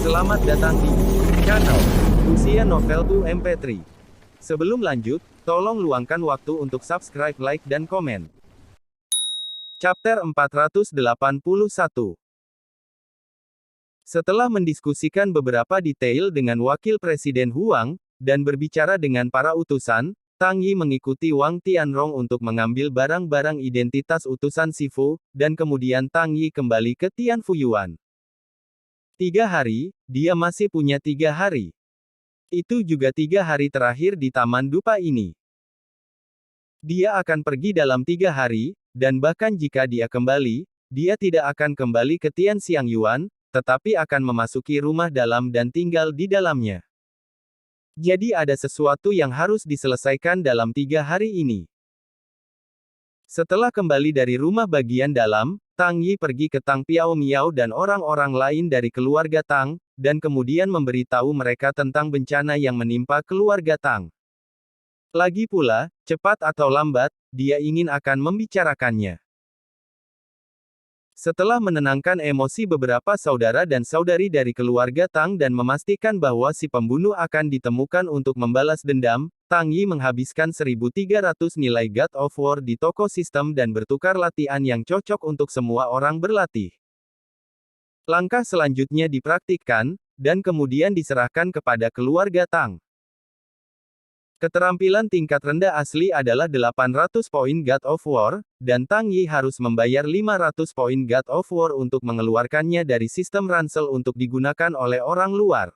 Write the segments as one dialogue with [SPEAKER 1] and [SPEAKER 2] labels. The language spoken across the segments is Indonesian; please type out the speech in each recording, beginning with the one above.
[SPEAKER 1] Selamat datang di channel Usia Novel 2 MP3. Sebelum lanjut, tolong luangkan waktu untuk subscribe, like, dan komen. Chapter 481. Setelah mendiskusikan beberapa detail dengan Wakil Presiden Huang, dan berbicara dengan para utusan, Tang Yi mengikuti Wang Tianrong untuk mengambil barang-barang identitas utusan Sifu, dan kemudian Tang Yi kembali ke Tianfuyuan. 3 hari, dia masih punya 3 hari. Itu juga 3 hari terakhir di Taman Dupa ini. Dia akan pergi dalam 3 hari, dan bahkan jika dia kembali, dia tidak akan kembali ke Tianxiangyuan, tetapi akan memasuki rumah dalam dan tinggal di dalamnya. Jadi ada sesuatu yang harus diselesaikan dalam 3 hari ini. Setelah kembali dari rumah bagian dalam, Tang Yi pergi ke Tang Piao Miao dan orang-orang lain dari keluarga Tang, dan kemudian memberitahu mereka tentang bencana yang menimpa keluarga Tang. Lagi pula, cepat atau lambat, dia ingin akan membicarakannya. Setelah menenangkan emosi beberapa saudara dan saudari dari keluarga Tang dan memastikan bahwa si pembunuh akan ditemukan untuk membalas dendam, Tang Yi menghabiskan 1.300 nilai God of War di toko sistem dan bertukar latihan yang cocok untuk semua orang berlatih. Langkah selanjutnya dipraktikkan, dan kemudian diserahkan kepada keluarga Tang. Keterampilan tingkat rendah asli adalah 800 poin God of War, dan Tang Yi harus membayar 500 poin God of War untuk mengeluarkannya dari sistem ransel untuk digunakan oleh orang luar.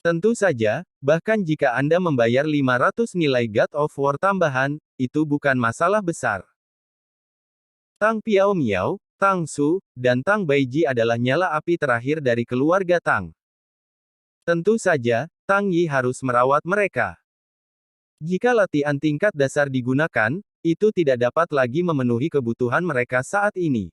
[SPEAKER 1] Tentu saja, bahkan jika Anda membayar 500 nilai God of War tambahan, itu bukan masalah besar. Tang Piao Miao, Tang Su, dan Tang Baiji adalah nyala api terakhir dari keluarga Tang. Tentu saja, Tang Yi harus merawat mereka. Jika latihan tingkat dasar digunakan, itu tidak dapat lagi memenuhi kebutuhan mereka saat ini.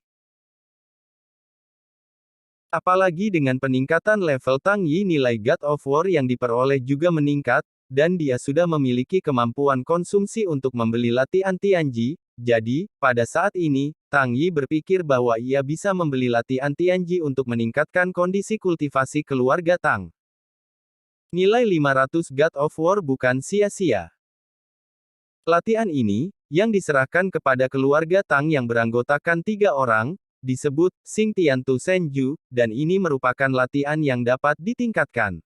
[SPEAKER 1] Apalagi dengan peningkatan level Tang Yi, nilai God of War yang diperoleh juga meningkat, dan dia sudah memiliki kemampuan konsumsi untuk membeli latihan Tianji. Jadi, pada saat ini, Tang Yi berpikir bahwa ia bisa membeli latihan Tianji untuk meningkatkan kondisi kultivasi keluarga Tang. Nilai 500 God of War bukan sia-sia. Latihan ini, yang diserahkan kepada keluarga Tang yang beranggotakan 3 orang, disebut Xing Tian Tu Senju, dan ini merupakan latihan yang dapat ditingkatkan.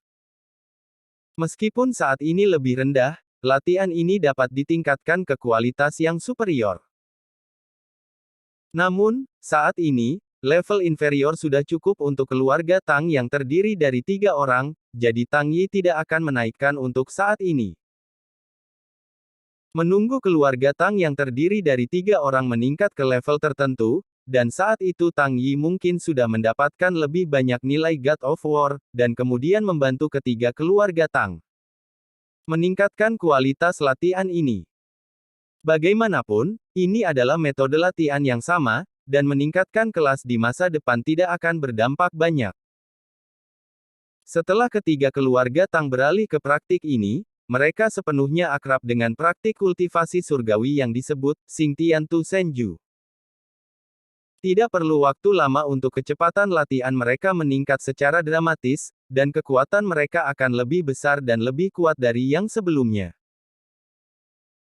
[SPEAKER 1] Meskipun saat ini lebih rendah, latihan ini dapat ditingkatkan ke kualitas yang superior. Namun, saat ini, level inferior sudah cukup untuk keluarga Tang yang terdiri dari 3 orang, jadi Tang Yi tidak akan menaikkan untuk saat ini. Menunggu keluarga Tang yang terdiri dari 3 orang meningkat ke level tertentu, dan saat itu Tang Yi mungkin sudah mendapatkan lebih banyak nilai God of War, dan kemudian membantu ketiga keluarga Tang meningkatkan kualitas latihan ini. Bagaimanapun, ini adalah metode latihan yang sama, dan meningkatkan kelas di masa depan tidak akan berdampak banyak. Setelah ketiga keluarga Tang beralih ke praktik ini, mereka sepenuhnya akrab dengan praktik kultivasi surgawi yang disebut Xing Tian Tu Senju. Tidak perlu waktu lama untuk kecepatan latihan mereka meningkat secara dramatis, dan kekuatan mereka akan lebih besar dan lebih kuat dari yang sebelumnya.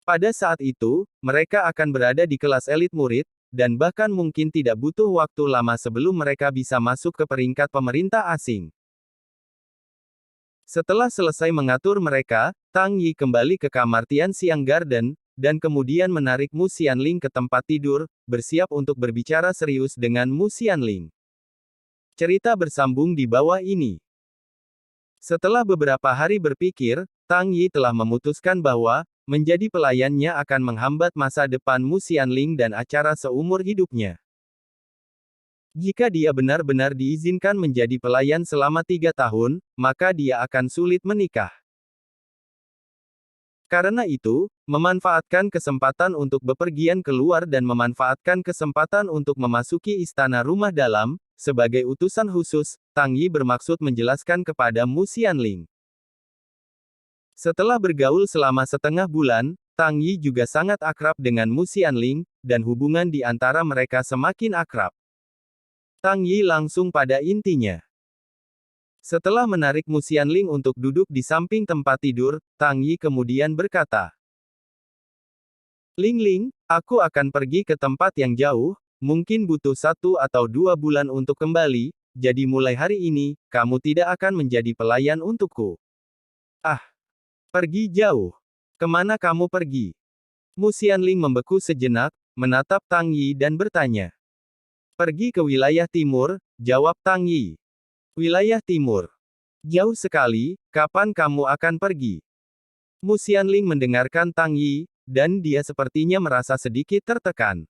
[SPEAKER 1] Pada saat itu, mereka akan berada di kelas elit murid, dan bahkan mungkin tidak butuh waktu lama sebelum mereka bisa masuk ke peringkat pemerintah asing. Setelah selesai mengatur mereka, Tang Yi kembali ke kamar Tianxiang Garden, dan kemudian menarik Mu Xianling ke tempat tidur, bersiap untuk berbicara serius dengan Mu Xianling. Cerita bersambung di bawah ini. Setelah beberapa hari berpikir, Tang Yi telah memutuskan bahwa menjadi pelayannya akan menghambat masa depan Mu Xianling dan acara seumur hidupnya. Jika dia benar-benar diizinkan menjadi pelayan selama 3 tahun, maka dia akan sulit menikah. Karena itu, memanfaatkan kesempatan untuk bepergian keluar dan memanfaatkan kesempatan untuk memasuki istana rumah dalam, sebagai utusan khusus, Tang Yi bermaksud menjelaskan kepada Mu Xianling. Setelah bergaul selama setengah bulan, Tang Yi juga sangat akrab dengan Mu Xianling, dan hubungan di antara mereka semakin akrab. Tang Yi langsung pada intinya. Setelah menarik Mu Xianling untuk duduk di samping tempat tidur, Tang Yi kemudian berkata, Ling Ling, aku akan pergi ke tempat yang jauh, mungkin butuh 1 atau 2 bulan untuk kembali, jadi mulai hari ini, kamu tidak akan menjadi pelayan untukku. Ah, pergi jauh. Kemana kamu pergi? Mu Xianling membeku sejenak, menatap Tang Yi dan bertanya. Pergi ke wilayah timur, jawab Tang Yi. Wilayah timur. Jauh sekali, kapan kamu akan pergi? Mu Xianling mendengarkan Tang Yi, dan dia sepertinya merasa sedikit tertekan.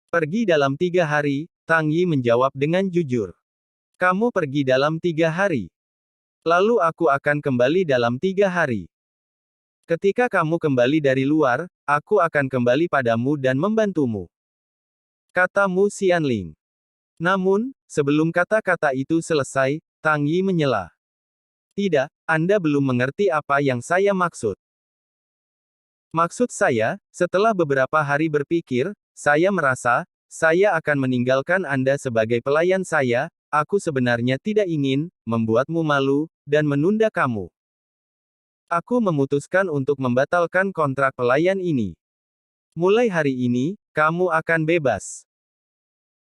[SPEAKER 1] Pergi dalam 3 hari, Tang Yi menjawab dengan jujur. Kamu pergi dalam 3 hari. Lalu aku akan kembali dalam 3 hari. Ketika kamu kembali dari luar, aku akan kembali padamu dan membantumu. Kata Mu Xianling. Namun, sebelum kata-kata itu selesai, Tang Yi menyela. Tidak, Anda belum mengerti apa yang saya maksud. Maksud saya, setelah beberapa hari berpikir, saya merasa, saya akan meninggalkan Anda sebagai pelayan saya, aku sebenarnya tidak ingin, membuatmu malu, dan menunda kamu. Aku memutuskan untuk membatalkan kontrak pelayan ini. Mulai hari ini, kamu akan bebas.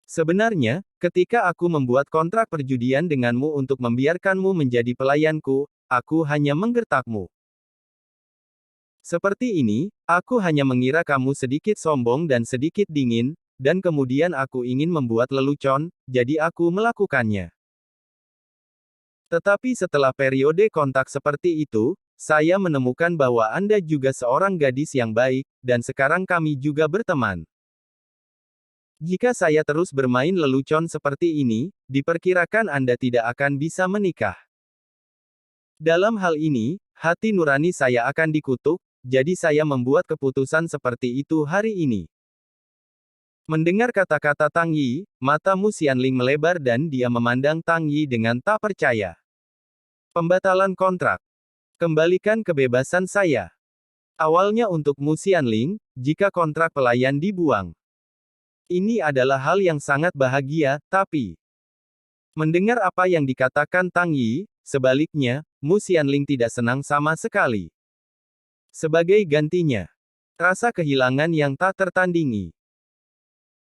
[SPEAKER 1] Sebenarnya, ketika aku membuat kontrak perjudian denganmu untuk membiarkanmu menjadi pelayanku, aku hanya menggertakmu. Seperti ini, aku hanya mengira kamu sedikit sombong dan sedikit dingin, dan kemudian aku ingin membuat lelucon, jadi aku melakukannya. Tetapi setelah periode kontak seperti itu, saya menemukan bahwa Anda juga seorang gadis yang baik, dan sekarang kami juga berteman. Jika saya terus bermain lelucon seperti ini, diperkirakan Anda tidak akan bisa menikah. Dalam hal ini, hati nurani saya akan dikutuk, jadi saya membuat keputusan seperti itu hari ini. Mendengar kata-kata Tang Yi, mata Mu Xianling melebar dan dia memandang Tang Yi dengan tak percaya. Pembatalan kontrak. Kembalikan kebebasan saya. Awalnya untuk Mu Xianling, jika kontrak pelayan dibuang. Ini adalah hal yang sangat bahagia, tapi mendengar apa yang dikatakan Tang Yi, sebaliknya, Mu Xianling tidak senang sama sekali. Sebagai gantinya, rasa kehilangan yang tak tertandingi.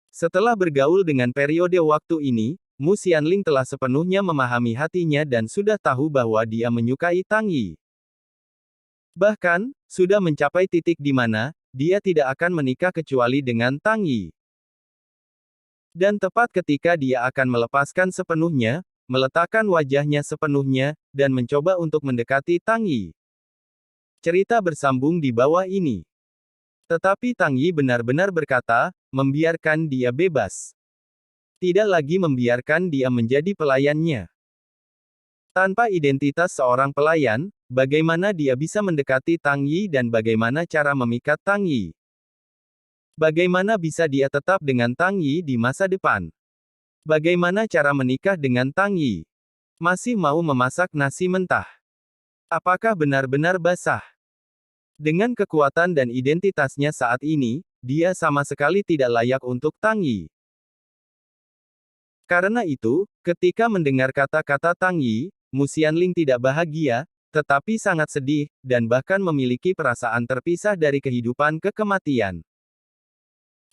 [SPEAKER 1] Setelah bergaul dengan periode waktu ini, Mu Xianling telah sepenuhnya memahami hatinya dan sudah tahu bahwa dia menyukai Tang Yi. Bahkan, sudah mencapai titik di mana, dia tidak akan menikah kecuali dengan Tang Yi. Dan tepat ketika dia akan melepaskan sepenuhnya, meletakkan wajahnya sepenuhnya, dan mencoba untuk mendekati Tang Yi. Cerita bersambung di bawah ini. Tetapi Tang Yi benar-benar berkata, membiarkan dia bebas. Tidak lagi membiarkan dia menjadi pelayannya. Tanpa identitas seorang pelayan, bagaimana dia bisa mendekati Tang Yi dan bagaimana cara memikat Tang Yi? Bagaimana bisa dia tetap dengan Tang Yi di masa depan? Bagaimana cara menikah dengan Tang Yi? Masih mau memasak nasi mentah? Apakah benar-benar basah? Dengan kekuatan dan identitasnya saat ini, dia sama sekali tidak layak untuk Tang Yi. Karena itu, ketika mendengar kata-kata Tang Yi, Mu Xianling tidak bahagia, tetapi sangat sedih, dan bahkan memiliki perasaan terpisah dari kehidupan ke kematian.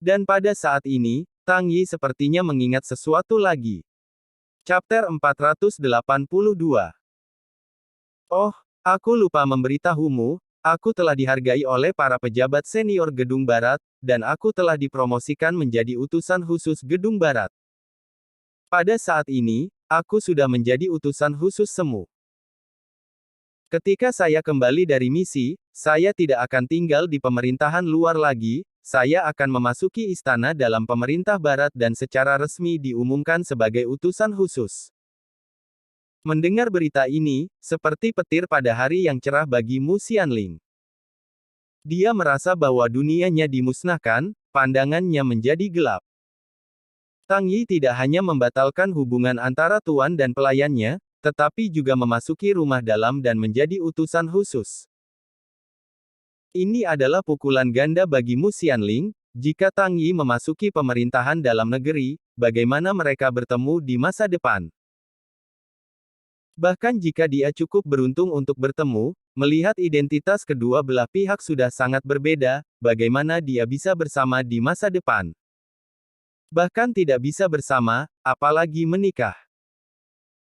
[SPEAKER 1] Dan pada saat ini, Tang Yi sepertinya mengingat sesuatu lagi. Chapter 482. Oh, aku lupa memberitahumu, aku telah dihargai oleh para pejabat senior Gedung Barat, dan aku telah dipromosikan menjadi utusan khusus Gedung Barat. Pada saat ini, aku sudah menjadi utusan khusus Semu. Ketika saya kembali dari misi, saya tidak akan tinggal di pemerintahan luar lagi, saya akan memasuki istana dalam pemerintah barat dan secara resmi diumumkan sebagai utusan khusus. Mendengar berita ini, seperti petir pada hari yang cerah bagi Mu Xianling. Dia merasa bahwa dunianya dimusnahkan, pandangannya menjadi gelap. Tang Yi tidak hanya membatalkan hubungan antara tuan dan pelayannya, tetapi juga memasuki rumah dalam dan menjadi utusan khusus. Ini adalah pukulan ganda bagi Mu Xianling, jika Tang Yi memasuki pemerintahan dalam negeri, bagaimana mereka bertemu di masa depan. Bahkan jika dia cukup beruntung untuk bertemu, melihat identitas kedua belah pihak sudah sangat berbeda, bagaimana dia bisa bersama di masa depan? Bahkan tidak bisa bersama, apalagi menikah.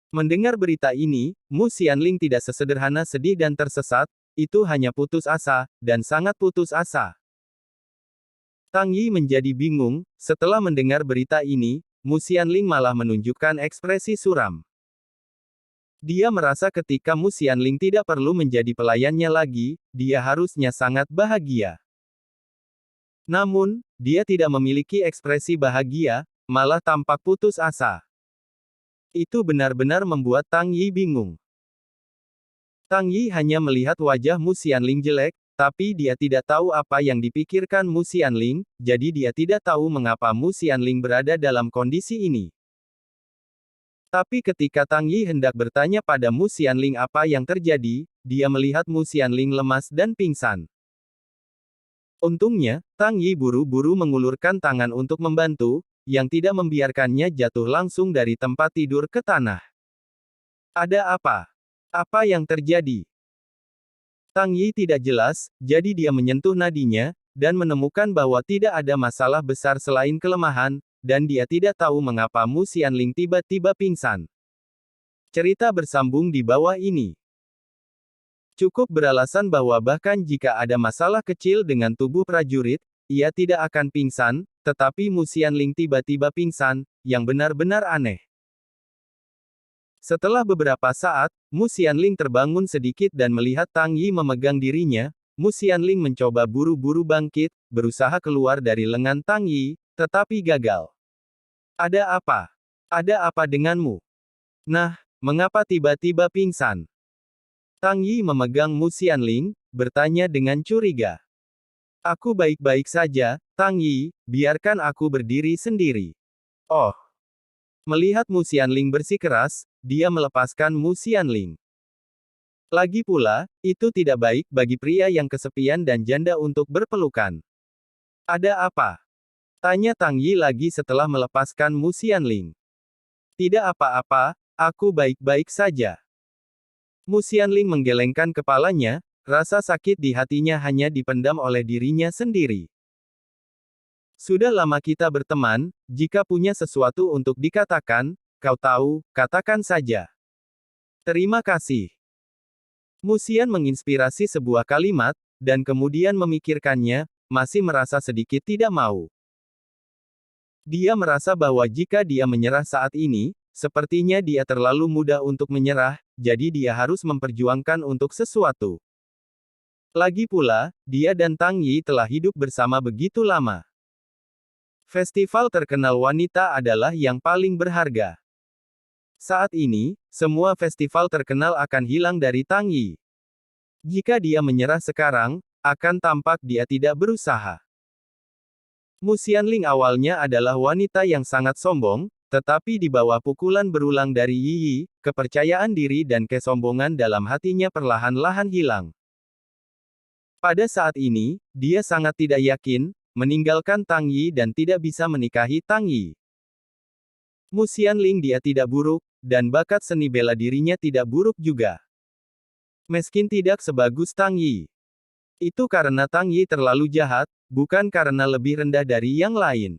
[SPEAKER 1] Mendengar berita ini, Mu Xianling tidak sesederhana sedih dan tersesat, itu hanya putus asa, dan sangat putus asa. Tang Yi menjadi bingung, setelah mendengar berita ini, Mu Xianling malah menunjukkan ekspresi suram. Dia merasa ketika Mu Xianling tidak perlu menjadi pelayannya lagi, dia harusnya sangat bahagia. Namun, dia tidak memiliki ekspresi bahagia, malah tampak putus asa. Itu benar-benar membuat Tang Yi bingung. Tang Yi hanya melihat wajah Mu Xianling jelek, tapi dia tidak tahu apa yang dipikirkan Mu Xianling, jadi dia tidak tahu mengapa Mu Xianling berada dalam kondisi ini. Tapi ketika Tang Yi hendak bertanya pada Mu Xianling apa yang terjadi, dia melihat Mu Xianling lemas dan pingsan. Untungnya, Tang Yi buru-buru mengulurkan tangan untuk membantu, yang tidak membiarkannya jatuh langsung dari tempat tidur ke tanah. Ada apa? Apa yang terjadi? Tang Yi tidak jelas, jadi dia menyentuh nadinya, dan menemukan bahwa tidak ada masalah besar selain kelemahan, dan dia tidak tahu mengapa Mu Xianling tiba-tiba pingsan. Cerita bersambung di bawah ini. Cukup beralasan bahwa bahkan jika ada masalah kecil dengan tubuh prajurit, ia tidak akan pingsan, tetapi Mu Xianling tiba-tiba pingsan, yang benar-benar aneh. Setelah beberapa saat, Mu Xianling terbangun sedikit dan melihat Tang Yi memegang dirinya. Mu Xianling mencoba buru-buru bangkit, berusaha keluar dari lengan Tang Yi, tetapi gagal. Ada apa? Ada apa denganmu? Nah, mengapa tiba-tiba pingsan? Tang Yi memegang Mu Xianling, bertanya dengan curiga. Aku baik-baik saja, Tang Yi, biarkan aku berdiri sendiri. Oh. Melihat Mu Xianling bersikeras, dia melepaskan Mu Xianling. Lagi pula, itu tidak baik bagi pria yang kesepian dan janda untuk berpelukan. Ada apa? Tanya Tang Yi lagi setelah melepaskan Mu Xianling. Tidak apa-apa, aku baik-baik saja. Mu Xianling menggelengkan kepalanya, rasa sakit di hatinya hanya dipendam oleh dirinya sendiri. Sudah lama kita berteman, jika punya sesuatu untuk dikatakan, kau tahu, katakan saja. Terima kasih. Mu Xian menginspirasi sebuah kalimat, dan kemudian memikirkannya, masih merasa sedikit tidak mau. Dia merasa bahwa jika dia menyerah saat ini, sepertinya dia terlalu mudah untuk menyerah, jadi dia harus memperjuangkan untuk sesuatu. Lagi pula, dia dan Tang Yi telah hidup bersama begitu lama. Festival terkenal wanita adalah yang paling berharga. Saat ini, semua festival terkenal akan hilang dari Tang Yi. Jika dia menyerah sekarang, akan tampak dia tidak berusaha. Mu Xianling awalnya adalah wanita yang sangat sombong, tetapi di bawah pukulan berulang dari Yi Yi, kepercayaan diri dan kesombongan dalam hatinya perlahan-lahan hilang. Pada saat ini, dia sangat tidak yakin, meninggalkan Tang Yi dan tidak bisa menikahi Tang Yi. Mu Xianling dia tidak buruk, dan bakat seni bela dirinya tidak buruk juga. Meskin tidak sebagus Tang Yi. Itu karena Tang Yi terlalu jahat, bukan karena lebih rendah dari yang lain.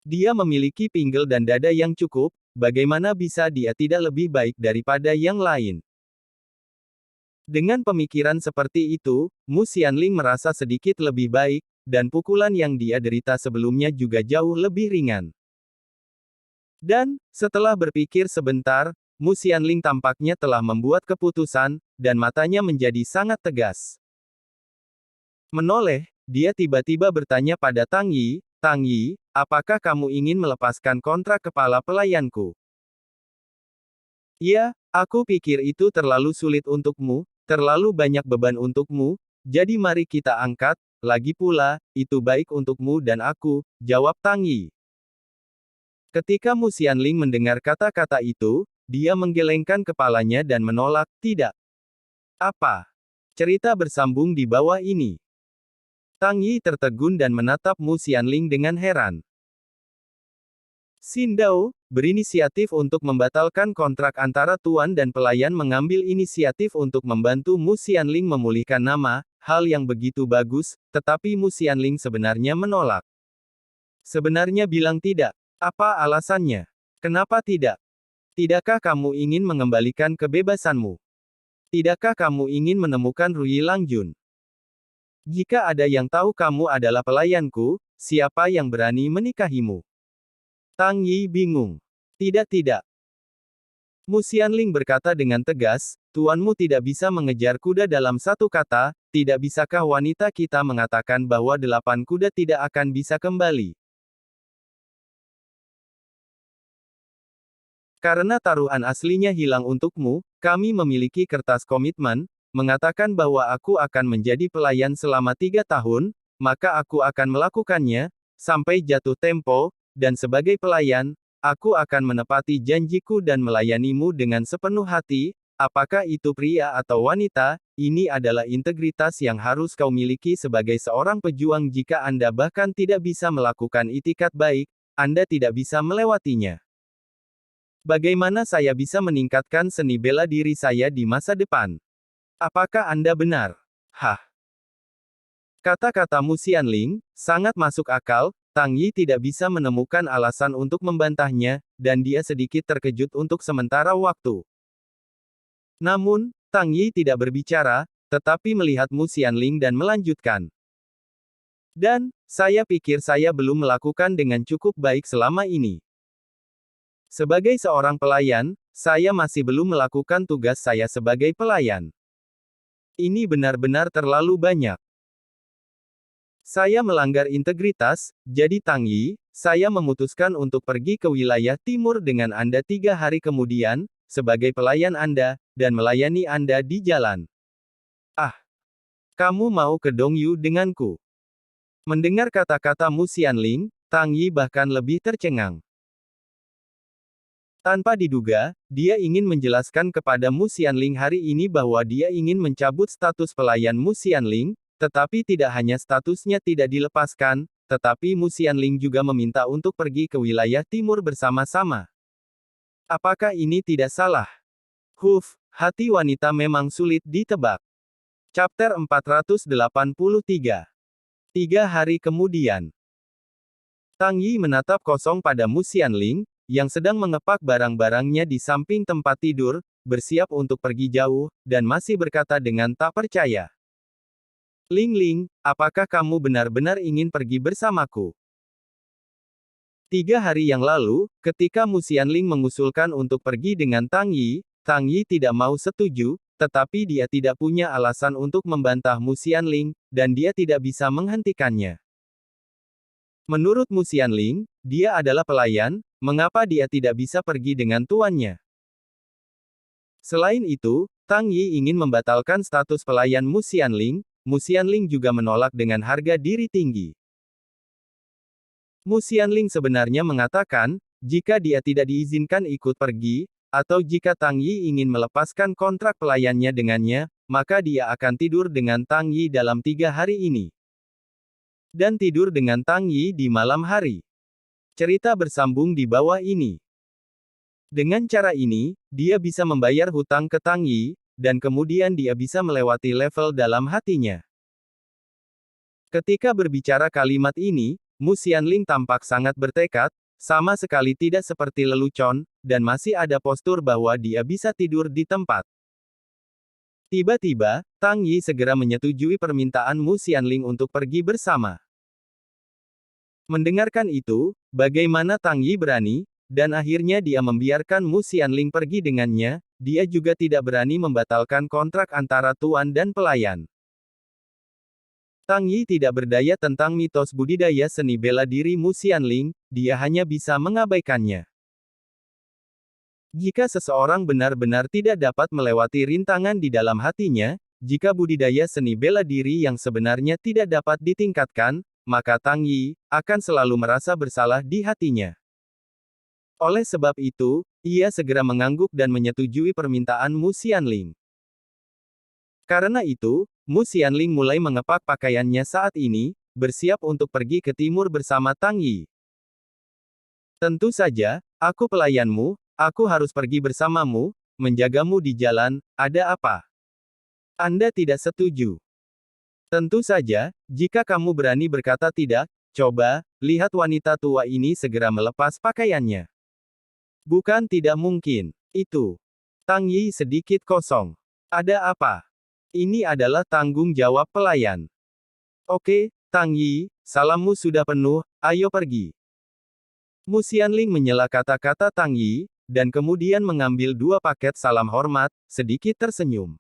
[SPEAKER 1] Dia memiliki pinggul dan dada yang cukup, bagaimana bisa dia tidak lebih baik daripada yang lain? Dengan pemikiran seperti itu, Mu Xianling merasa sedikit lebih baik, dan pukulan yang dia derita sebelumnya juga jauh lebih ringan. Dan, setelah berpikir sebentar, Mu Xianling tampaknya telah membuat keputusan, dan matanya menjadi sangat tegas. Menoleh, dia tiba-tiba bertanya pada Tang Yi, Tang Yi, apakah kamu ingin melepaskan kontrak kepala pelayanku? Ya, aku pikir itu terlalu sulit untukmu, terlalu banyak beban untukmu, jadi mari kita angkat, lagi pula, itu baik untukmu dan aku, jawab Tang Yi. Ketika Mu Xianling mendengar kata-kata itu, dia menggelengkan kepalanya dan menolak, tidak. Apa? Cerita bersambung di bawah ini. Tang Yi tertegun dan menatap Mu Xianling dengan heran. Xindao, berinisiatif untuk membatalkan kontrak antara tuan dan pelayan mengambil inisiatif untuk membantu Mu Xianling memulihkan nama, hal yang begitu bagus, tetapi Mu Xianling sebenarnya menolak. Sebenarnya bilang tidak. Apa alasannya? Kenapa tidak? Tidakkah kamu ingin mengembalikan kebebasanmu? Tidakkah kamu ingin menemukan Rui Langjun? Jika ada yang tahu kamu adalah pelayanku, siapa yang berani menikahimu? Tang Yi bingung. Tidak. Mu Xianling berkata dengan tegas, tuanmu tidak bisa mengejar kuda dalam satu kata, tidak bisakah wanita kita mengatakan bahwa 8 kuda tidak akan bisa kembali? Karena taruhan aslinya hilang untukmu, kami memiliki kertas komitmen, mengatakan bahwa aku akan menjadi pelayan selama 3 tahun, maka aku akan melakukannya, sampai jatuh tempo, dan sebagai pelayan, aku akan menepati janjiku dan melayanimu dengan sepenuh hati, apakah itu pria atau wanita, ini adalah integritas yang harus kau miliki sebagai seorang pejuang jika Anda bahkan tidak bisa melakukan itikat baik, Anda tidak bisa melewatinya. Bagaimana saya bisa meningkatkan seni bela diri saya di masa depan? Apakah Anda benar? Hah? Kata-kata Mu Xianling sangat masuk akal. Tang Yi tidak bisa menemukan alasan untuk membantahnya, dan dia sedikit terkejut untuk sementara waktu. Namun, Tang Yi tidak berbicara, tetapi melihat Mu Xianling dan melanjutkan. Dan, saya pikir saya belum melakukan dengan cukup baik selama ini. Sebagai seorang pelayan, saya masih belum melakukan tugas saya sebagai pelayan. Ini benar-benar terlalu banyak. Saya melanggar integritas, jadi Tang Yi, saya memutuskan untuk pergi ke wilayah timur dengan Anda 3 hari kemudian, sebagai pelayan Anda, dan melayani Anda di jalan. Ah! Kamu mau ke Dongyu denganku? Mendengar kata-kata Mu Xianling, Tang Yi bahkan lebih tercengang. Tanpa diduga, dia ingin menjelaskan kepada Mu Xianling hari ini bahwa dia ingin mencabut status pelayan Mu Xianling, tetapi tidak hanya statusnya tidak dilepaskan, tetapi Mu Xianling juga meminta untuk pergi ke wilayah timur bersama-sama. Apakah ini tidak salah? Hati wanita memang sulit ditebak. Chapter 483. 3 hari kemudian. Tang Yi menatap kosong pada Mu Xianling, yang sedang mengepak barang-barangnya di samping tempat tidur, bersiap untuk pergi jauh, dan masih berkata dengan tak percaya. Ling Ling, apakah kamu benar-benar ingin pergi bersamaku? 3 hari yang lalu, ketika Mu Xianling mengusulkan untuk pergi dengan Tang Yi tidak mau setuju, tetapi dia tidak punya alasan untuk membantah Mu Xianling, dan dia tidak bisa menghentikannya. Menurut Mu Xianling, dia adalah pelayan, mengapa dia tidak bisa pergi dengan tuannya? Selain itu, Tang Yi ingin membatalkan status pelayan Mu Xianling juga menolak dengan harga diri tinggi. Mu Xianling sebenarnya mengatakan, jika dia tidak diizinkan ikut pergi, atau jika Tang Yi ingin melepaskan kontrak pelayannya dengannya, maka dia akan tidur dengan Tang Yi dalam 3 hari ini. Dan tidur dengan Tang Yi di malam hari. Cerita bersambung di bawah ini. Dengan cara ini, dia bisa membayar hutang ke Tang Yi, dan kemudian dia bisa melewati level dalam hatinya. Ketika berbicara kalimat ini, Mu Xianling tampak sangat bertekad, sama sekali tidak seperti lelucon, dan masih ada postur bahwa dia bisa tidur di tempat. Tiba-tiba, Tang Yi segera menyetujui permintaan Mu Xianling untuk pergi bersama. Mendengarkan itu, bagaimana Tang Yi berani, dan akhirnya dia membiarkan Mu Xianling pergi dengannya, dia juga tidak berani membatalkan kontrak antara tuan dan pelayan. Tang Yi tidak berdaya tentang mitos budidaya seni bela diri Mu Xianling, dia hanya bisa mengabaikannya. Jika seseorang benar-benar tidak dapat melewati rintangan di dalam hatinya, jika budidaya seni bela diri yang sebenarnya tidak dapat ditingkatkan, maka Tang Yi akan selalu merasa bersalah di hatinya. Oleh sebab itu, ia segera mengangguk dan menyetujui permintaan Mu Xianling. Karena itu, Mu Xianling mulai mengepak pakaiannya saat ini, bersiap untuk pergi ke timur bersama Tang Yi. Tentu saja, aku pelayanmu, aku harus pergi bersamamu, menjagamu di jalan, ada apa? Anda tidak setuju? Tentu saja, jika kamu berani berkata tidak, coba, lihat wanita tua ini segera melepas pakaiannya. Bukan tidak mungkin. Itu. Tang Yi sedikit kosong. Ada apa? Ini adalah tanggung jawab pelayan. Oke, Tang Yi, salammu sudah penuh, ayo pergi. Mu Xianling menyela kata-kata Tang Yi, dan kemudian mengambil 2 paket salam hormat, sedikit tersenyum.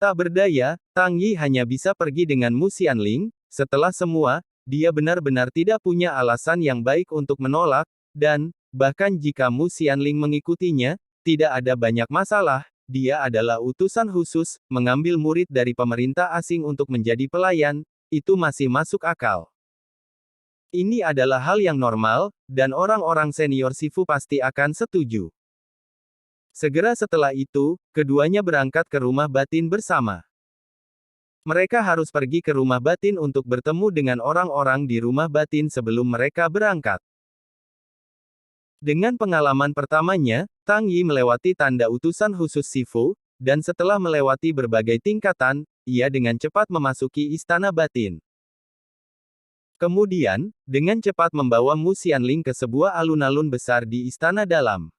[SPEAKER 1] Tak berdaya, Tang Yi hanya bisa pergi dengan Mu Xianling. Setelah semua, dia benar-benar tidak punya alasan yang baik untuk menolak, dan, bahkan jika Mu Xianling mengikutinya, tidak ada banyak masalah. Dia adalah utusan khusus, mengambil murid dari pemerintah asing untuk menjadi pelayan, itu masih masuk akal. Ini adalah hal yang normal, dan orang-orang senior Sifu pasti akan setuju. Segera setelah itu, keduanya berangkat ke rumah batin bersama. Mereka harus pergi ke rumah batin untuk bertemu dengan orang-orang di rumah batin sebelum mereka berangkat. Dengan pengalaman pertamanya, Tang Yi melewati tanda utusan khusus Sifu, dan setelah melewati berbagai tingkatan, ia dengan cepat memasuki istana batin. Kemudian, dengan cepat membawa Mu Xianling ke sebuah alun-alun besar di istana dalam.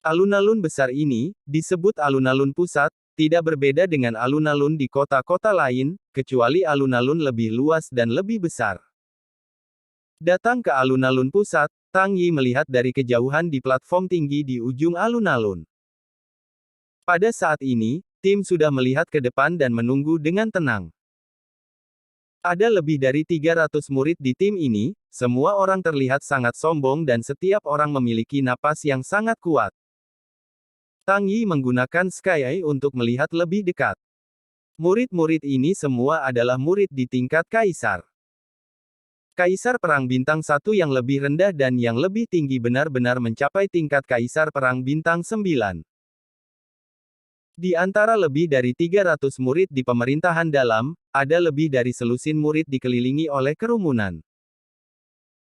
[SPEAKER 1] Alun-alun besar ini, disebut alun-alun pusat, tidak berbeda dengan alun-alun di kota-kota lain, kecuali alun-alun lebih luas dan lebih besar. Datang ke alun-alun pusat, Tang Yi melihat dari kejauhan di platform tinggi di ujung alun-alun. Pada saat ini, tim sudah melihat ke depan dan menunggu dengan tenang. Ada lebih dari 300 murid di tim ini, semua orang terlihat sangat sombong dan setiap orang memiliki napas yang sangat kuat. Tang Yi menggunakan Sky Eye untuk melihat lebih dekat. Murid-murid ini semua adalah murid di tingkat Kaisar. Kaisar Perang Bintang 1 yang lebih rendah dan yang lebih tinggi benar-benar mencapai tingkat Kaisar Perang Bintang 9. Di antara lebih dari 300 murid di pemerintahan dalam, ada lebih dari selusin murid dikelilingi oleh kerumunan.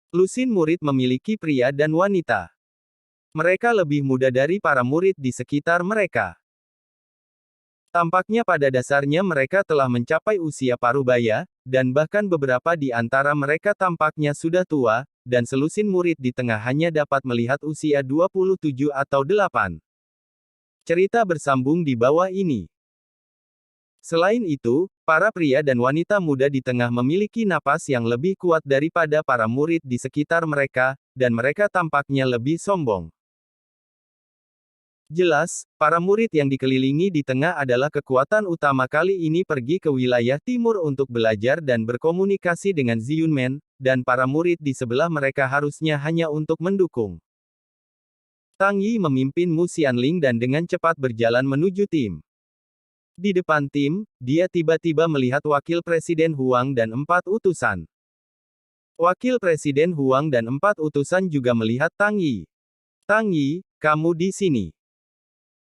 [SPEAKER 1] Lusin murid memiliki pria dan wanita. Mereka lebih muda dari para murid di sekitar mereka. Tampaknya pada dasarnya mereka telah mencapai usia parubaya, dan bahkan beberapa di antara mereka tampaknya sudah tua, dan selusin murid di tengah hanya dapat melihat usia 27 atau 8. Cerita bersambung di bawah ini. Selain itu, para pria dan wanita muda di tengah memiliki napas yang lebih kuat daripada para murid di sekitar mereka, dan mereka tampaknya lebih sombong. Jelas, para murid yang dikelilingi di tengah adalah kekuatan utama kali ini pergi ke wilayah timur untuk belajar dan berkomunikasi dengan Ziyunmen, dan para murid di sebelah mereka harusnya hanya untuk mendukung. Tang Yi memimpin Mu Xianling dan dengan cepat berjalan menuju tim. Di depan tim, dia tiba-tiba melihat Wakil Presiden Huang dan 4 utusan. Wakil Presiden Huang dan 4 utusan juga melihat Tang Yi. Tang Yi, kamu di sini.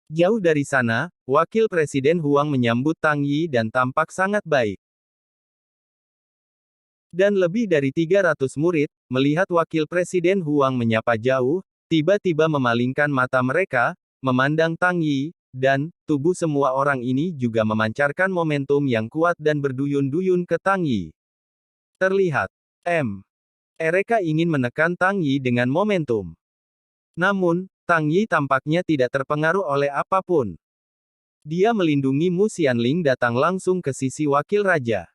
[SPEAKER 1] Jauh dari sana, Wakil Presiden Huang menyambut Tang Yi dan tampak sangat baik. Dan lebih dari 300 murid, melihat Wakil Presiden Huang menyapa jauh, tiba-tiba memalingkan mata mereka, memandang Tang Yi, dan tubuh semua orang ini juga memancarkan momentum yang kuat dan berduyun-duyun ke Tang Yi. Terlihat, mereka ingin menekan Tang Yi dengan momentum. Namun, Tang Yi tampaknya tidak terpengaruh oleh apapun. Dia melindungi Mu Xianling datang langsung ke sisi wakil raja.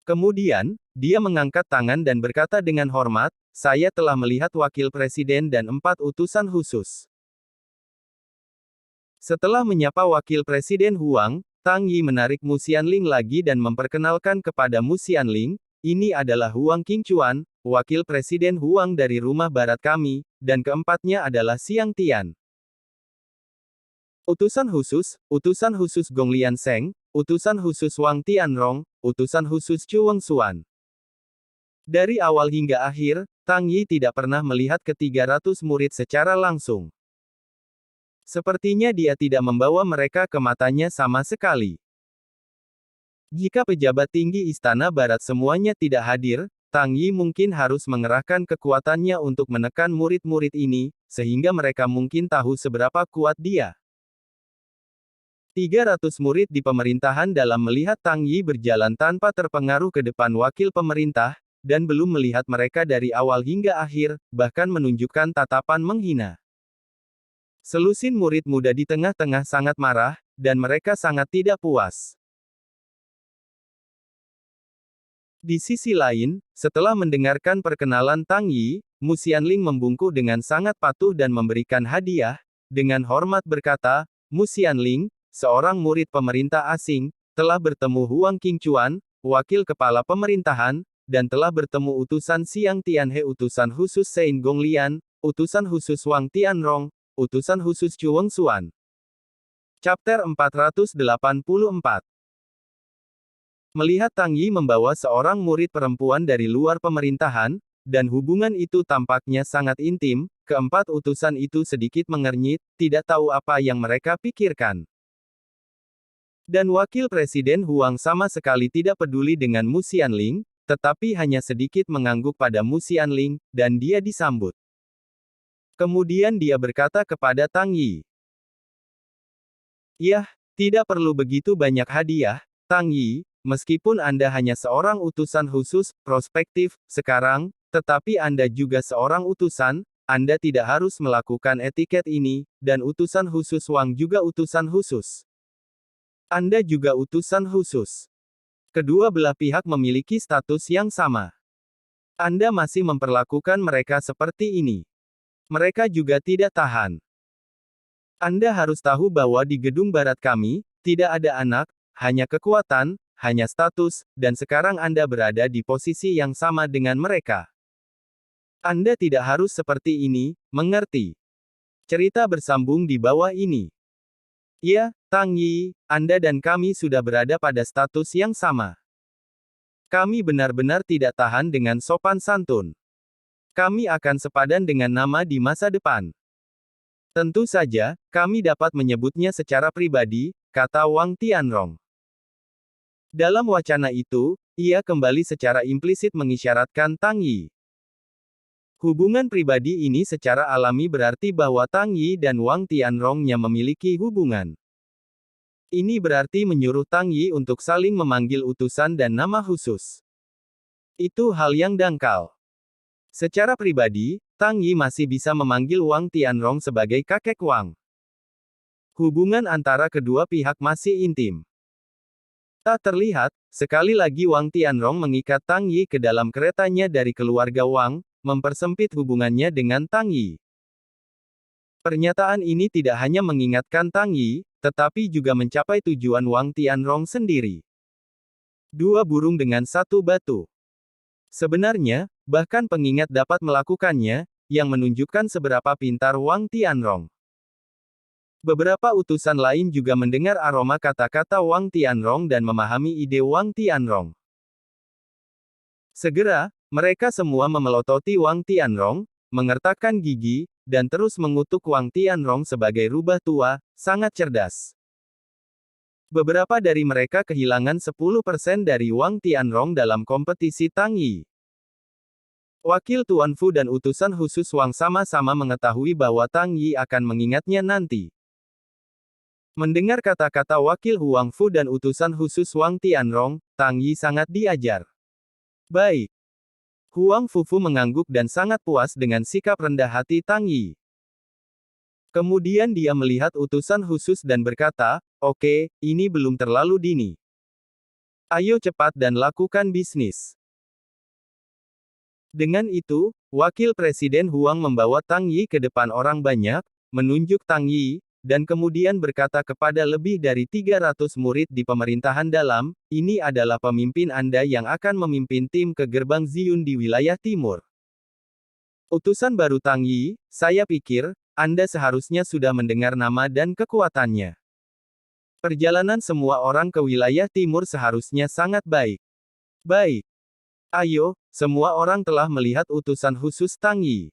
[SPEAKER 1] Kemudian, dia mengangkat tangan dan berkata dengan hormat, saya telah melihat wakil presiden dan 4 utusan khusus. Setelah menyapa wakil presiden Huang, Tang Yi menarik Mu Xianling lagi dan memperkenalkan kepada Mu Xianling, ini adalah Huang Qingchuan, wakil presiden Huang dari rumah barat kami, dan keempatnya adalah Xiang Tian. Utusan khusus Gonglian Sheng, utusan khusus Wang Tianrong, utusan khusus Chu Wengxuan. Dari awal hingga akhir, Tang Yi tidak pernah melihat ke-300 murid secara langsung. Sepertinya dia tidak membawa mereka ke matanya sama sekali. Jika pejabat tinggi Istana Barat semuanya tidak hadir, Tang Yi mungkin harus mengerahkan kekuatannya untuk menekan murid-murid ini, sehingga mereka mungkin tahu seberapa kuat dia. 300 murid di pemerintahan dalam melihat Tang Yi berjalan tanpa terpengaruh ke depan wakil pemerintah, dan belum melihat mereka dari awal hingga akhir, bahkan menunjukkan tatapan menghina. Selusin murid muda di tengah-tengah sangat marah, dan mereka sangat tidak puas. Di sisi lain, setelah mendengarkan perkenalan Tang Yi, Mu Xianling membungkuk dengan sangat patuh dan memberikan hadiah, dengan hormat berkata, Mu Xianling, seorang murid pemerintah asing, telah bertemu Huang Qingchuan, wakil kepala pemerintahan, dan telah bertemu utusan Xiang Tianhe, utusan khusus Sein Gonglian, utusan khusus Wang Tianrong, utusan khusus Chu Wengxuan. Chapter 484. Melihat Tang Yi membawa seorang murid perempuan dari luar pemerintahan, dan hubungan itu tampaknya sangat intim, keempat utusan itu sedikit mengernyit, tidak tahu apa yang mereka pikirkan. Dan Wakil Presiden Huang sama sekali tidak peduli dengan Mu Xianling, tetapi hanya sedikit mengangguk pada Mu Xianling, dan dia disambut. Kemudian dia berkata kepada Tang Yi. Yah, tidak perlu begitu banyak hadiah, Tang Yi, meskipun Anda hanya seorang utusan khusus, prospektif, sekarang, tetapi Anda juga seorang utusan, Anda tidak harus melakukan etiket ini, dan utusan khusus Wang juga utusan khusus. Anda juga utusan khusus. Kedua belah pihak memiliki status yang sama. Anda masih memperlakukan mereka seperti ini. Mereka juga tidak tahan. Anda harus tahu bahwa di gedung barat kami, tidak ada anak, hanya kekuatan, hanya status, dan sekarang Anda berada di posisi yang sama dengan mereka. Anda tidak harus seperti ini, mengerti? Cerita bersambung di bawah ini. Ya, Tang Yi, Anda dan kami sudah berada pada status yang sama. Kami benar-benar tidak tahan dengan sopan santun. Kami akan sepadan dengan nama di masa depan. Tentu saja, kami dapat menyebutnya secara pribadi, kata Wang Tianrong. Dalam wacana itu, ia kembali secara implisit mengisyaratkan Tang Yi. Hubungan pribadi ini secara alami berarti bahwa Tang Yi dan Wang Tianrong-nya memiliki hubungan. Ini berarti menyuruh Tang Yi untuk saling memanggil utusan dan nama khusus. Itu hal yang dangkal. Secara pribadi, Tang Yi masih bisa memanggil Wang Tianrong sebagai kakek Wang. Hubungan antara kedua pihak masih intim. Tak terlihat, sekali lagi Wang Tianrong mengikat Tang Yi ke dalam keretanya dari keluarga Wang, mempersempit hubungannya dengan Tang Yi. Pernyataan ini tidak hanya mengingatkan Tang Yi, tetapi juga mencapai tujuan Wang Tianrong sendiri. Dua burung dengan satu batu. Sebenarnya, bahkan pengingat dapat melakukannya, yang menunjukkan seberapa pintar Wang Tianrong. Beberapa utusan lain juga mendengar aroma kata-kata Wang Tianrong dan memahami ide Wang Tianrong. Segera, mereka semua memelototi Wang Tianrong, mengertakkan gigi, dan terus mengutuk Wang Tianrong sebagai rubah tua, sangat cerdas. Beberapa dari mereka kehilangan 10% dari Wang Tianrong dalam kompetisi Tang Yi. Wakil Tuan Fu dan utusan khusus Wang sama-sama mengetahui bahwa Tang Yi akan mengingatnya nanti. Mendengar kata-kata wakil Huang Fu dan utusan khusus Wang Tianrong, Tang Yi sangat diajar. Baik. Huang Fufu mengangguk dan sangat puas dengan sikap rendah hati Tang Yi. Kemudian dia melihat utusan khusus dan berkata, oke, ini belum terlalu dini. Ayo cepat dan lakukan bisnis. Dengan itu, Wakil Presiden Huang membawa Tang Yi ke depan orang banyak, menunjuk Tang Yi, dan kemudian berkata kepada lebih dari 300 murid di pemerintahan dalam, ini adalah pemimpin Anda yang akan memimpin tim ke gerbang Ziyun di wilayah timur. Utusan baru Tang Yi, saya pikir, Anda seharusnya sudah mendengar nama dan kekuatannya. Perjalanan semua orang ke wilayah timur seharusnya sangat baik. Baik. Ayo, semua orang telah melihat utusan khusus Tang Yi.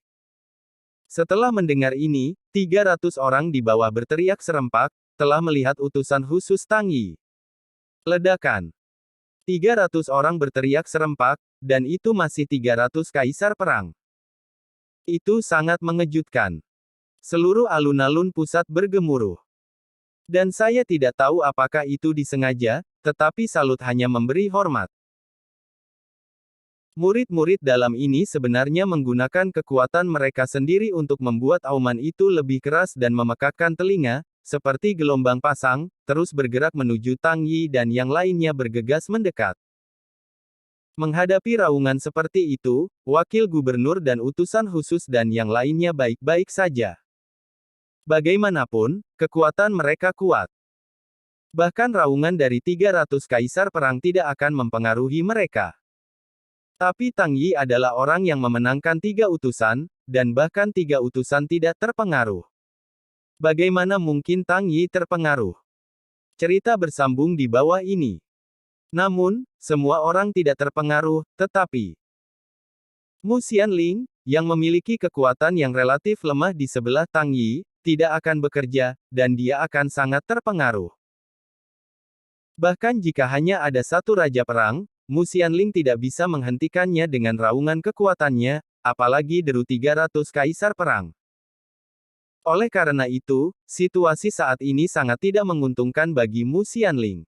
[SPEAKER 1] Setelah mendengar ini, 300 orang di bawah berteriak serempak, telah melihat utusan khusus Tang Yi. Ledakan. 300 orang berteriak serempak, dan itu masih 300 kaisar perang. Itu sangat mengejutkan. Seluruh alun-alun pusat bergemuruh. Dan saya tidak tahu apakah itu disengaja, tetapi Salut hanya memberi hormat. Murid-murid dalam ini sebenarnya menggunakan kekuatan mereka sendiri untuk membuat auman itu lebih keras dan memekakkan telinga, seperti gelombang pasang, terus bergerak menuju Tang Yi dan yang lainnya bergegas mendekat. Menghadapi raungan seperti itu, wakil gubernur dan utusan khusus dan yang lainnya baik-baik saja. Bagaimanapun, kekuatan mereka kuat. Bahkan raungan dari 300 kaisar perang tidak akan mempengaruhi mereka. Tapi Tang Yi adalah orang yang memenangkan 3 utusan, dan bahkan 3 utusan tidak terpengaruh. Bagaimana mungkin Tang Yi terpengaruh? Cerita bersambung di bawah ini. Namun, semua orang tidak terpengaruh, tetapi Mu Xianling, yang memiliki kekuatan yang relatif lemah di sebelah Tang Yi, tidak akan bekerja, dan dia akan sangat terpengaruh. Bahkan jika hanya ada satu raja perang, Mu Xianling tidak bisa menghentikannya dengan raungan kekuatannya, apalagi deru 300 kaisar perang. Oleh karena itu, situasi saat ini sangat tidak menguntungkan bagi Mu Xianling.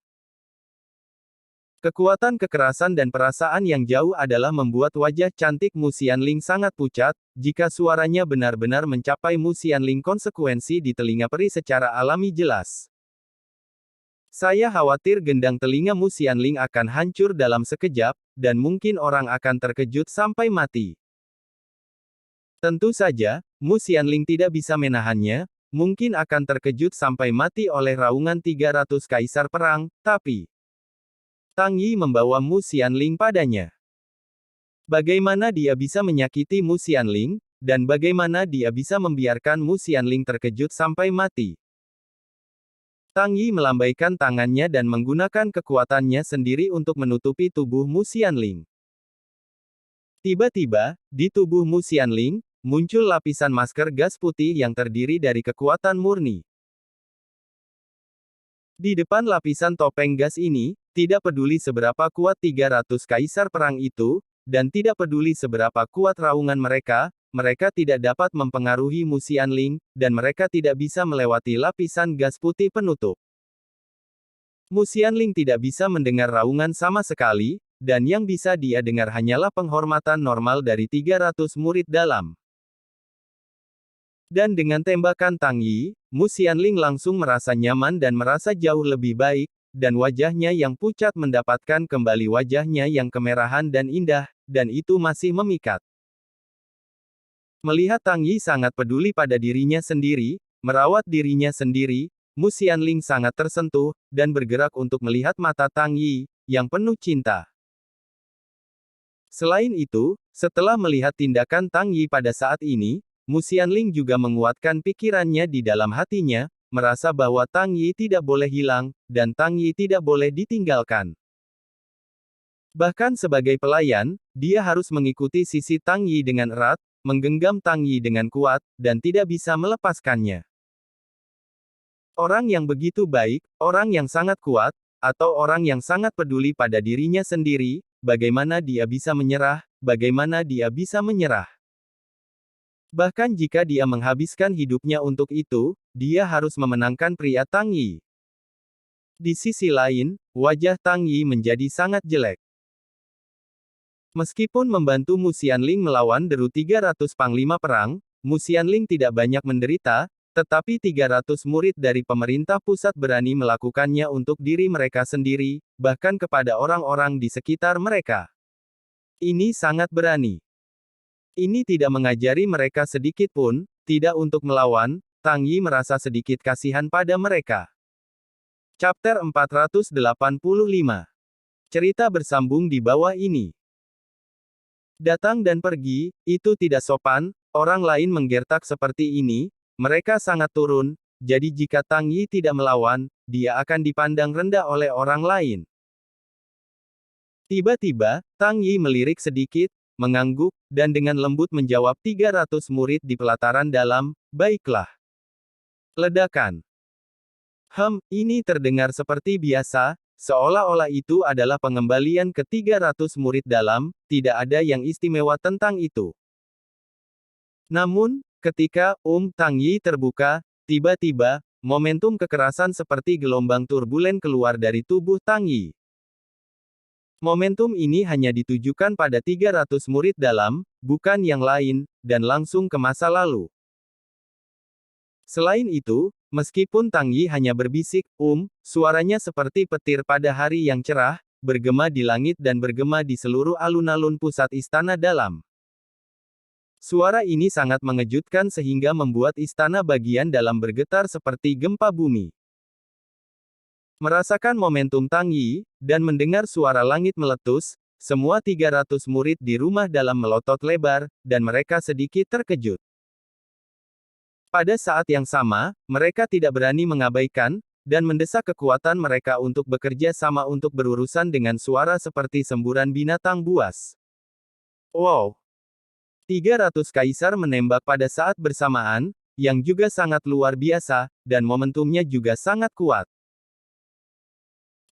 [SPEAKER 1] Kekuatan kekerasan dan perasaan yang jauh adalah membuat wajah cantik Mu Xianling sangat pucat, jika suaranya benar-benar mencapai Mu Xianling konsekuensi di telinga peri secara alami jelas. Saya khawatir gendang telinga Mu Xianling akan hancur dalam sekejap, dan mungkin orang akan terkejut sampai mati. Tentu saja, Mu Xianling tidak bisa menahannya, mungkin akan terkejut sampai mati oleh raungan 300 kaisar perang, tapi Tang Yi membawa Mu Xianling padanya. Bagaimana dia bisa menyakiti Mu Xianling, dan bagaimana dia bisa membiarkan Mu Xianling terkejut sampai mati? Tang Yi melambaikan tangannya dan menggunakan kekuatannya sendiri untuk menutupi tubuh Mu Xianling. Tiba-tiba, di tubuh Mu Xianling, muncul lapisan masker gas putih yang terdiri dari kekuatan murni. Di depan lapisan topeng gas ini, tidak peduli seberapa kuat 300 kaisar perang itu, dan tidak peduli seberapa kuat raungan mereka tidak dapat mempengaruhi Mu Xianling, dan mereka tidak bisa melewati lapisan gas putih penutup. Mu Xianling tidak bisa mendengar raungan sama sekali, dan yang bisa dia dengar hanyalah penghormatan normal dari 300 murid dalam. Dan dengan tembakan Tang Yi, Mu Xianling langsung merasa nyaman dan merasa jauh lebih baik, dan wajahnya yang pucat mendapatkan kembali wajahnya yang kemerahan dan indah, dan itu masih memikat. Melihat Tang Yi sangat peduli pada dirinya sendiri, merawat dirinya sendiri, Mu Xianling sangat tersentuh, dan bergerak untuk melihat mata Tang Yi, yang penuh cinta. Selain itu, setelah melihat tindakan Tang Yi pada saat ini, Mu Xianling juga menguatkan pikirannya di dalam hatinya, merasa bahwa Tang Yi tidak boleh hilang, dan Tang Yi tidak boleh ditinggalkan. Bahkan sebagai pelayan, dia harus mengikuti sisi Tang Yi dengan erat, menggenggam Tang Yi dengan kuat, dan tidak bisa melepaskannya. Orang yang begitu baik, orang yang sangat kuat, atau orang yang sangat peduli pada dirinya sendiri, bagaimana dia bisa menyerah, bagaimana dia bisa menyerah. Bahkan jika dia menghabiskan hidupnya untuk itu, dia harus memenangkan pria Tang Yi. Di sisi lain, wajah Tang Yi menjadi sangat jelek. Meskipun membantu Mu Xianling melawan deru 300 panglima perang, Mu Xianling tidak banyak menderita, tetapi 300 murid dari pemerintah pusat berani melakukannya untuk diri mereka sendiri, bahkan kepada orang-orang di sekitar mereka. Ini sangat berani. Ini tidak mengajari mereka sedikit pun, tidak untuk melawan. Tang Yi merasa sedikit kasihan pada mereka. Chapter 485. Cerita bersambung di bawah ini. Datang dan pergi, itu tidak sopan, orang lain menggertak seperti ini, mereka sangat turun, jadi jika Tang Yi tidak melawan, dia akan dipandang rendah oleh orang lain. Tiba-tiba, Tang Yi melirik sedikit, mengangguk, dan dengan lembut menjawab 300 murid di pelataran dalam, baiklah. Ledakan. Ini terdengar seperti biasa, seolah-olah itu adalah pengembalian ke 300 murid dalam, tidak ada yang istimewa tentang itu. Namun, ketika Tang Yi terbuka, tiba-tiba, momentum kekerasan seperti gelombang turbulen keluar dari tubuh Tang Yi. Momentum ini hanya ditujukan pada 300 murid dalam, bukan yang lain, dan langsung ke masa lalu. Selain itu, meskipun Tang Yi hanya berbisik, suaranya seperti petir pada hari yang cerah, bergema di langit dan bergema di seluruh alun-alun pusat istana dalam. Suara ini sangat mengejutkan sehingga membuat istana bagian dalam bergetar seperti gempa bumi. Merasakan momentum Tang Yi, dan mendengar suara langit meletus, semua 300 murid di rumah dalam melotot lebar, dan mereka sedikit terkejut. Pada saat yang sama, mereka tidak berani mengabaikan, dan mendesak kekuatan mereka untuk bekerja sama untuk berurusan dengan suara seperti semburan binatang buas. Wow! 300 kaisar menembak pada saat bersamaan, yang juga sangat luar biasa, dan momentumnya juga sangat kuat.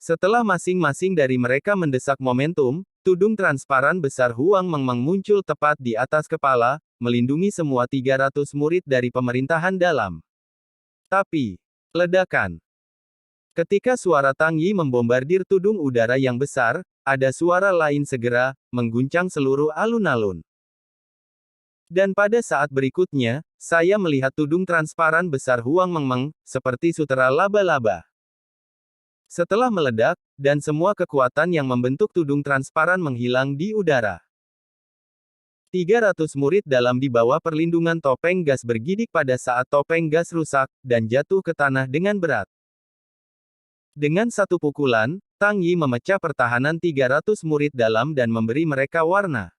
[SPEAKER 1] Setelah masing-masing dari mereka mendesak momentum, tudung transparan besar Huang Mengmeng muncul tepat di atas kepala, melindungi semua 300 murid dari pemerintahan dalam. Tapi, ledakan. Ketika suara Tang Yi membombardir tudung udara yang besar, ada suara lain segera, mengguncang seluruh alun-alun. Dan pada saat berikutnya, saya melihat tudung transparan besar Huang Mengmeng, seperti sutera laba-laba. Setelah meledak, dan semua kekuatan yang membentuk tudung transparan menghilang di udara. 300 murid dalam di bawah perlindungan topeng gas bergidik pada saat topeng gas rusak, dan jatuh ke tanah dengan berat. Dengan satu pukulan, Tang Yi memecah pertahanan 300 murid dalam dan memberi mereka warna.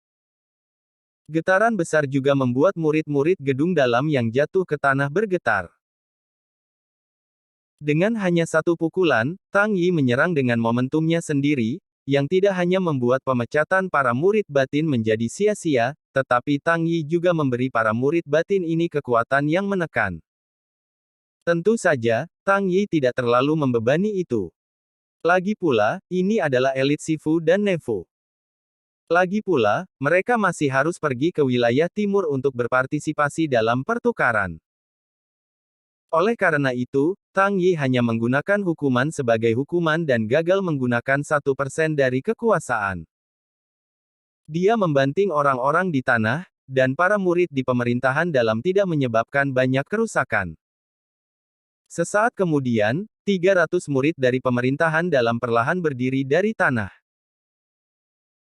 [SPEAKER 1] Getaran besar juga membuat murid-murid gedung dalam yang jatuh ke tanah bergetar. Dengan hanya satu pukulan, Tang Yi menyerang dengan momentumnya sendiri, yang tidak hanya membuat pemecatan para murid batin menjadi sia-sia, tetapi Tang Yi juga memberi para murid batin ini kekuatan yang menekan. Tentu saja, Tang Yi tidak terlalu membebani itu. Lagi pula, ini adalah elit Sifu dan Nefu. Lagi pula, mereka masih harus pergi ke wilayah timur untuk berpartisipasi dalam pertukaran. Oleh karena itu, Tang Yi hanya menggunakan hukuman sebagai hukuman dan gagal menggunakan 1% dari kekuasaan. Dia membanting orang-orang di tanah, dan para murid di pemerintahan dalam tidak menyebabkan banyak kerusakan. Sesaat kemudian, 300 murid dari pemerintahan dalam perlahan berdiri dari tanah.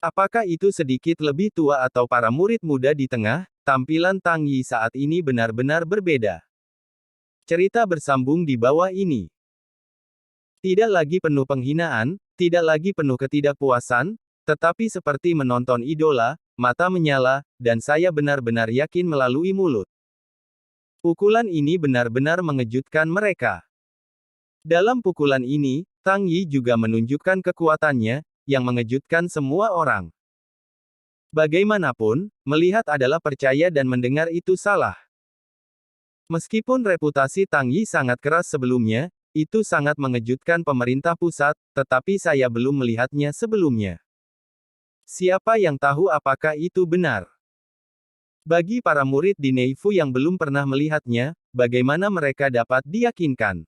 [SPEAKER 1] Apakah itu sedikit lebih tua atau para murid muda di tengah? Tampilan Tang Yi saat ini benar-benar berbeda. Cerita bersambung di bawah ini. Tidak lagi penuh penghinaan, tidak lagi penuh ketidakpuasan, tetapi seperti menonton idola, mata menyala, dan saya benar-benar yakin melalui mulut. Pukulan ini benar-benar mengejutkan mereka. Dalam pukulan ini, Tang Yi juga menunjukkan kekuatannya, yang mengejutkan semua orang. Bagaimanapun, melihat adalah percaya dan mendengar itu salah. Meskipun reputasi Tang Yi sangat keras sebelumnya, itu sangat mengejutkan pemerintah pusat, tetapi saya belum melihatnya sebelumnya. Siapa yang tahu apakah itu benar? Bagi para murid di Neifu yang belum pernah melihatnya, bagaimana mereka dapat diyakinkan?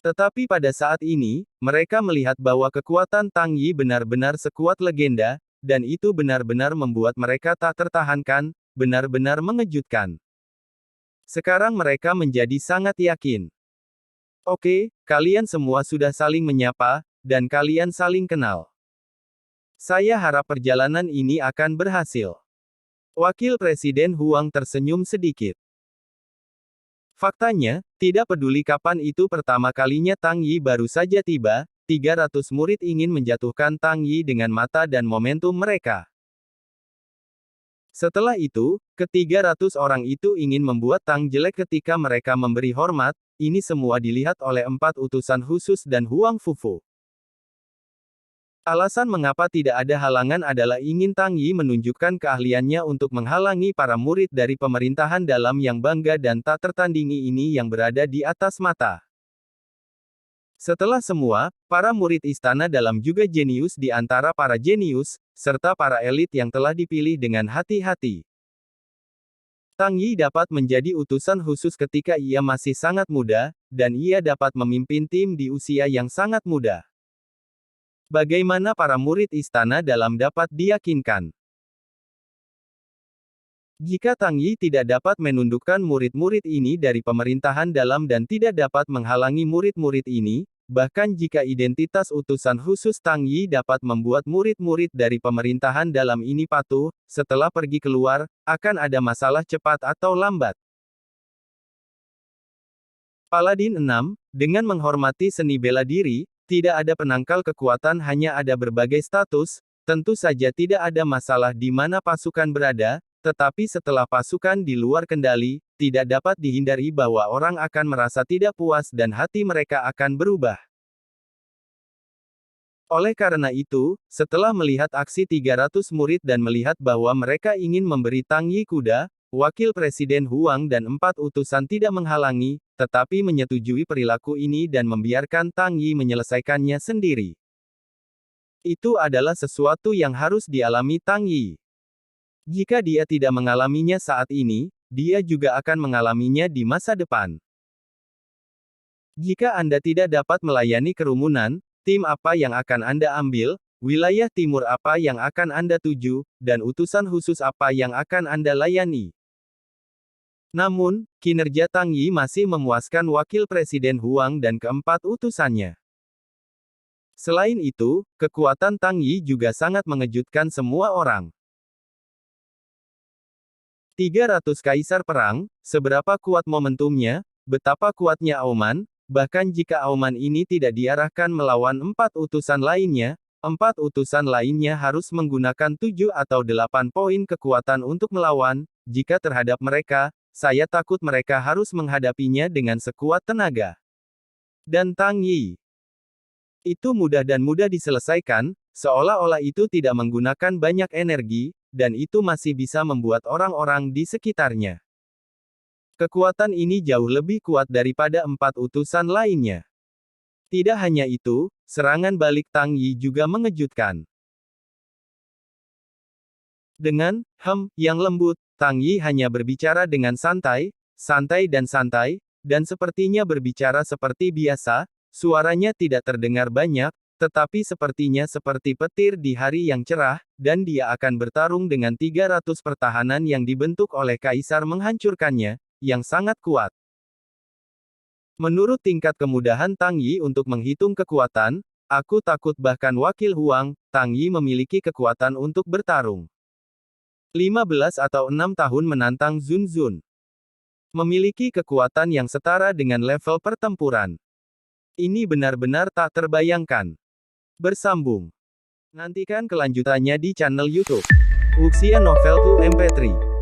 [SPEAKER 1] Tetapi pada saat ini, mereka melihat bahwa kekuatan Tang Yi benar-benar sekuat legenda, dan itu benar-benar membuat mereka tak tertahankan, benar-benar mengejutkan. Sekarang mereka menjadi sangat yakin. Oke, kalian semua sudah saling menyapa, dan kalian saling kenal. Saya harap perjalanan ini akan berhasil. Wakil Presiden Huang tersenyum sedikit. Faktanya, tidak peduli kapan itu pertama kalinya Tang Yi baru saja tiba, 300 murid ingin menjatuhkan Tang Yi dengan mata dan momentum mereka. Setelah itu, ke-300 orang itu ingin membuat Tang jelek ketika mereka memberi hormat, ini semua dilihat oleh 4 utusan khusus dan Huang Fufu. Alasan mengapa tidak ada halangan adalah ingin Tang Yi menunjukkan keahliannya untuk menghalangi para murid dari pemerintahan dalam yang bangga dan tak tertandingi ini yang berada di atas mata. Setelah semua, para murid istana dalam juga jenius di antara para jenius, serta para elit yang telah dipilih dengan hati-hati. Tang Yi dapat menjadi utusan khusus ketika ia masih sangat muda, dan ia dapat memimpin tim di usia yang sangat muda. Bagaimana para murid istana dalam dapat diyakinkan? Jika Tang Yi tidak dapat menundukkan murid-murid ini dari pemerintahan dalam dan tidak dapat menghalangi murid-murid ini, bahkan jika identitas utusan khusus Tang Yi dapat membuat murid-murid dari pemerintahan dalam ini patuh, setelah pergi keluar, akan ada masalah cepat atau lambat. Paladin 6, dengan menghormati seni bela diri, tidak ada penangkal kekuatan, hanya ada berbagai status, tentu saja tidak ada masalah di mana pasukan berada, tetapi setelah pasukan di luar kendali, tidak dapat dihindari bahwa orang akan merasa tidak puas dan hati mereka akan berubah. Oleh karena itu, setelah melihat aksi 300 murid dan melihat bahwa mereka ingin memberi Tang Yi kuda, Wakil Presiden Huang dan 4 utusan tidak menghalangi, tetapi menyetujui perilaku ini dan membiarkan Tang Yi menyelesaikannya sendiri. Itu adalah sesuatu yang harus dialami Tang Yi. Jika dia tidak mengalaminya saat ini, dia juga akan mengalaminya di masa depan. Jika Anda tidak dapat melayani kerumunan, tim apa yang akan Anda ambil, wilayah timur apa yang akan Anda tuju, dan utusan khusus apa yang akan Anda layani. Namun, kinerja Tang Yi masih memuaskan Wakil Presiden Huang dan keempat utusannya. Selain itu, kekuatan Tang Yi juga sangat mengejutkan semua orang. 300 kaisar perang, seberapa kuat momentumnya, betapa kuatnya auman, bahkan jika auman ini tidak diarahkan melawan 4 utusan lainnya, 4 utusan lainnya harus menggunakan 7 atau 8 poin kekuatan untuk melawan, jika terhadap mereka, saya takut mereka harus menghadapinya dengan sekuat tenaga. Dan Tang Yi itu mudah dan mudah diselesaikan, seolah-olah itu tidak menggunakan banyak energi, dan itu masih bisa membuat orang-orang di sekitarnya. Kekuatan ini jauh lebih kuat daripada 4 utusan lainnya. Tidak hanya itu, serangan balik Tang Yi juga mengejutkan. Dengan yang lembut, Tang Yi hanya berbicara dengan santai, dan sepertinya berbicara seperti biasa, suaranya tidak terdengar banyak, tetapi sepertinya seperti petir di hari yang cerah, dan dia akan bertarung dengan 300 pertahanan yang dibentuk oleh Kaisar menghancurkannya, yang sangat kuat. Menurut tingkat kemudahan Tang Yi untuk menghitung kekuatan, aku takut bahkan Wakil Huang, Tang Yi memiliki kekuatan untuk bertarung. 15 atau 6 tahun menantang Zun Zun. Memiliki kekuatan yang setara dengan level pertempuran. Ini benar-benar tak terbayangkan. Bersambung. Nantikan kelanjutannya di channel YouTube Wuxia Novel 2 MP3.